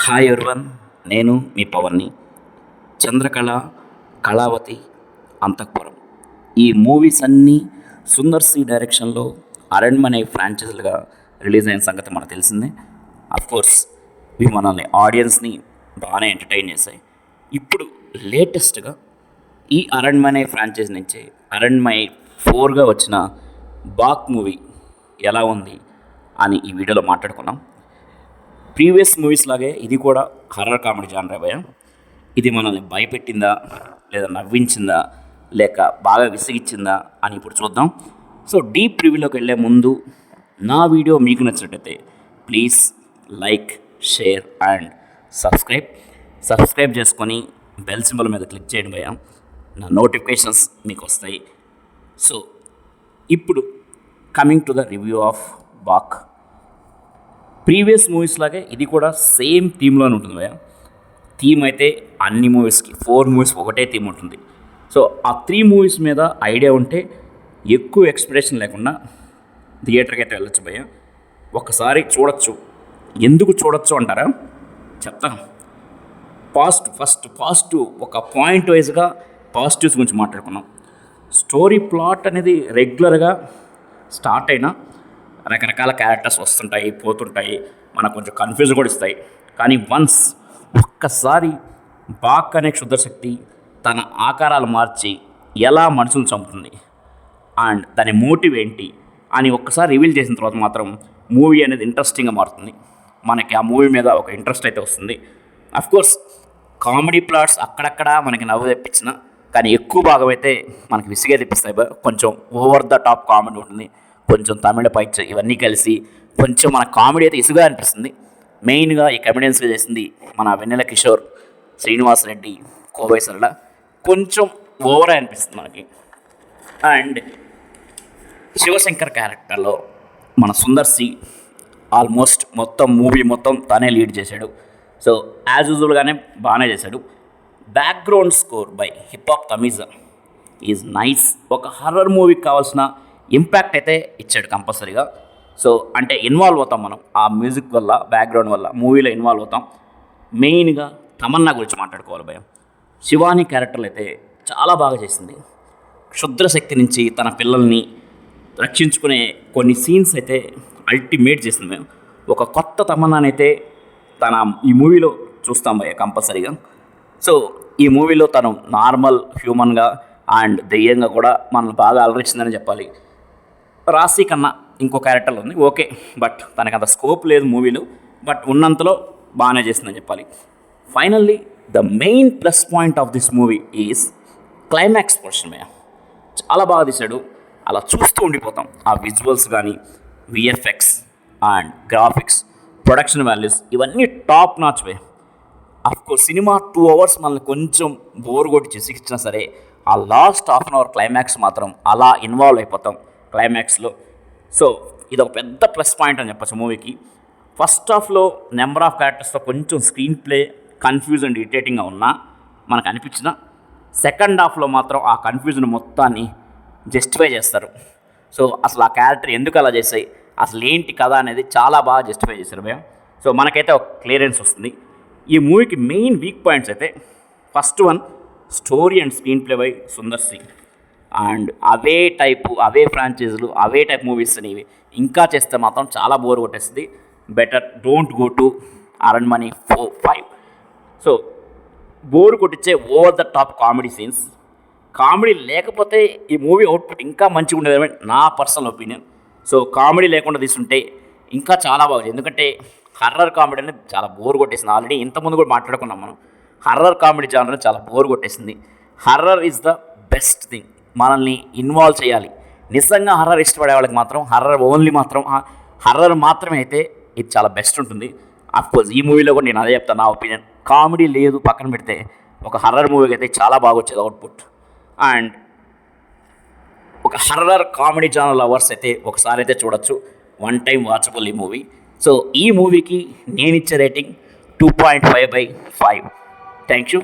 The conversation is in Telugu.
హాయ్ ఎవ్రీవన్, నేను మీ పవన్ని. చంద్రకళ, కళావతి, అంతఃపురం ఈ మూవీస్ అన్నీ సుందర్ సి డైరెక్షన్లో అరణ్మనే ఫ్రాంచైజీలుగా రిలీజ్ అయిన సంగతి మనకు తెలిసిందే. కోర్స్ ఇవి మనల్ని ఆడియన్స్ని బాగానే ఎంటర్టైన్ చేశాయి. ఇప్పుడు లేటెస్ట్గా ఈ అరణ్మనే ఫ్రాంచైజ్ నుంచి అరణ్మయ్ 4గా వచ్చిన బాక్ మూవీ ఎలా ఉంది అని ఈ వీడియోలో మాట్లాడుకున్నాం. ప్రీవియస్ మూవీస్ లాగే ఇది కూడా హర్రర్ కామెడీ జానర్ భయ. ఇది మనల్ని భయపెట్టిందా, లేదా నవ్వించిందా, లేక బాగా విసిగిచ్చిందా అని ఇప్పుడు చూద్దాం. సో డీప్ రివ్యూలోకి వెళ్ళే ముందు నా వీడియో మీకు నచ్చినట్టయితే please like, share and subscribe చేసుకొని బెల్ సింబల్ మీద క్లిక్ చేయండి భయ. నా నోటిఫికేషన్స్ మీకు వస్తాయి. సో ఇప్పుడు coming to the review of Baak. Previous movies లాగే ఇది కూడా సేమ్ థీమ్లోనే ఉంటుంది భయ. థీమ్ అయితే అన్ని మూవీస్కి 4 మూవీస్ ఒకటే థీమ్ ఉంటుంది. సో ఆ 3 మూవీస్ మీద ఐడియా ఉంటే ఎక్కువ ఎక్స్పెక్టేషన్ లేకుండా థియేటర్కి అయితే వెళ్ళొచ్చు భయ. ఒకసారి చూడొచ్చు. ఎందుకు చూడొచ్చు అంటారా? చెప్తాను. ఫస్ట్ పాజిటివ్, ఒక పాయింట్ వైజ్గా పాజిటివ్స్ గురించి మాట్లాడుకున్నాం. స్టోరీ ప్లాట్ అనేది రెగ్యులర్గా స్టార్ట్ అయినా రకరకాల క్యారెక్టర్స్ వస్తుంటాయి, పోతుంటాయి, మనకు కొంచెం కన్ఫ్యూజన్ కూడా ఇస్తాయి. కానీ ఒక్కసారి బాక్ అనే క్షుద్రశక్తి తన ఆకారాలు మార్చి ఎలా మనుషులను చంపుతుంది అండ్ దాని మోటివ్ ఏంటి అని ఒక్కసారి రివీల్ చేసిన తర్వాత మాత్రం మూవీ అనేది ఇంట్రెస్టింగ్గా మారుతుంది. మనకి ఆ మూవీ మీద ఒక ఇంట్రెస్ట్ అయితే వస్తుంది. అఫ్కోర్స్ కామెడీ ప్లాట్స్ అక్కడక్కడ మనకి నవ్వు తెప్పించిన, కానీ ఎక్కువ భాగం అయితే మనకి విసిగే తెప్పిస్తాయి. కొంచెం ఓవర్ ద టాప్ కామెడీ ఉంటుంది, కొంచెం తమిళ పైచ్ ఇవన్నీ కలిసి కొంచెం మన కామెడీ అయితే ఇసుగా అనిపిస్తుంది. మెయిన్గా ఈ కమెడియన్స్గా చేసింది మన వెన్నెల కిషోర్, శ్రీనివాస్ రెడ్డి, కోవై సరళ. కొంచెం ఓవర్ అనిపిస్తుంది మనకి. అండ్ శివశంకర్ క్యారెక్టర్లో మన సుందర్ సి ఆల్మోస్ట్ మూవీ మొత్తం తనే లీడ్ చేశాడు. సో యాజ్ యూజువల్గానే బాగానే చేశాడు. Background score by hip hop Tamizha is nice. ఒక హర్రర్ మూవీకి కావాల్సిన ఇంపాక్ట్ అయితే ఇచ్చాడు కంపల్సరీగా. సో అంటే ఇన్వాల్వ్ అవుతాం మనం ఆ మ్యూజిక్ వల్ల, బ్యాక్గ్రౌండ్ వల్ల మూవీలో ఇన్వాల్వ్ అవుతాం. మెయిన్గా తమన్నా గురించి మాట్లాడుకోవాలి భయం. శివాని క్యారెక్టర్లు అయితే చాలా బాగా చేసింది. క్షుద్రశక్తి నుంచి తన పిల్లల్ని రక్షించుకునే కొన్ని సీన్స్ అయితే అల్టిమేట్ చేసింది మేము. ఒక కొత్త తమన్నానైతే ఈ మూవీలో చూస్తాం భయ్య కంపల్సరీగా. సో ఈ మూవీలో తను నార్మల్ హ్యూమన్గా అండ్ దెయ్యంగా కూడా మనల్ని బాగా అలరించిందని చెప్పాలి. రాశి కన్నా ఇంకో క్యారెక్టర్లు ఉంది ఓకే, బట్ తనకు అంత స్కోప్ లేదు మూవీలో, బట్ ఉన్నంతలో బాగానే చేసిందని చెప్పాలి. Finally the main plus point of this movie is climax portion మే. చాలా బాగా తీశాడు, అలా చూస్తూ ఉండిపోతాం. ఆ విజువల్స్ కానీ, VFX and graphics, production values ఇవన్నీ టాప్ నాచ్ వే. అఫ్కోర్స్ సినిమా 2 hours మనల్ని కొంచెం బోర్ కొట్టి చేసిచ్చినా సరే ఆ లాస్ట్ ½ an hour క్లైమాక్స్ మాత్రం అలా ఇన్వాల్వ్ అయిపోతాం క్లైమాక్స్లో. సో ఇది ఒక పెద్ద ప్లస్ పాయింట్ అని చెప్పచ్చు మూవీకి. ఫస్ట్ హాఫ్లో నెంబర్ ఆఫ్ క్యారెక్టర్స్తో కొంచెం స్క్రీన్ ప్లే కన్ఫ్యూజ్ అండ్ ఇరిటేటింగ్గా ఉన్నా మనకు అనిపించిన, సెకండ్ హాఫ్లో మాత్రం ఆ కన్ఫ్యూజన్ మొత్తాన్ని జస్టిఫై చేస్తారు. సో అసలు ఆ క్యారెక్టర్ ఎందుకు అలా చేసాయి, అసలు ఏంటి కథ అనేది చాలా బాగా జస్టిఫై చేశారు భయం. సో మనకైతే ఒక క్లియరెన్స్ వస్తుంది. ఈ మూవీకి మెయిన్ వీక్ పాయింట్స్ అయితే first one story and screenplay by Sundar C. And అవే ఫ్రాంచైజీలు, అవే టైప్ మూవీస్ అనేవి ఇంకా చేస్తే మాత్రం చాలా బోర్ కొట్టేస్తుంది. Better don't go to Aranmanai 4-5. So bore కొట్టించే over the top comedy scenes. Comedy లేకపోతే ఈ మూవీ అవుట్పుట్ ఇంకా మంచిగా ఉండేది నా పర్సనల్ ఒపీనియన్. సో కామెడీ లేకుండా తీసుకుంటే ఇంకా చాలా బాగుంది. ఎందుకంటే హర్రర్ కామెడీ అనేది చాలా బోర్ కొట్టేసింది. ఆల్రెడీ ఇంతకుముందు కూడా మాట్లాడుకున్నాం మనం. హర్రర్ కామెడీ జానర్ చాలా బోర్ కొట్టేసింది. Horror is the best thing. మనల్ని ఇన్వాల్వ్ చేయాలి. నిజంగా హర్రర్ ఇష్టపడే వాళ్ళకి మాత్రం హర్రర్ మాత్రమే అయితే ఇది చాలా బెస్ట్ ఉంటుంది. అఫ్కోర్స్ ఈ మూవీలో కూడా నేను అదే చెప్తాను, నా ఒపీనియన్. కామెడీ లేదు పక్కన పెడితే ఒక హర్రర్ మూవీకి అయితే చాలా బాగా వచ్చేది అవుట్పుట్. అండ్ ఒక హర్రర్ కామెడీ జానర్ లవర్స్ అయితే ఒకసారి అయితే చూడొచ్చు. 1 time వాచబుల్ ఈ మూవీ. సో ఈ మూవీకి నేను ఇచ్చే రేటింగ్ 2.5/5. Thank you.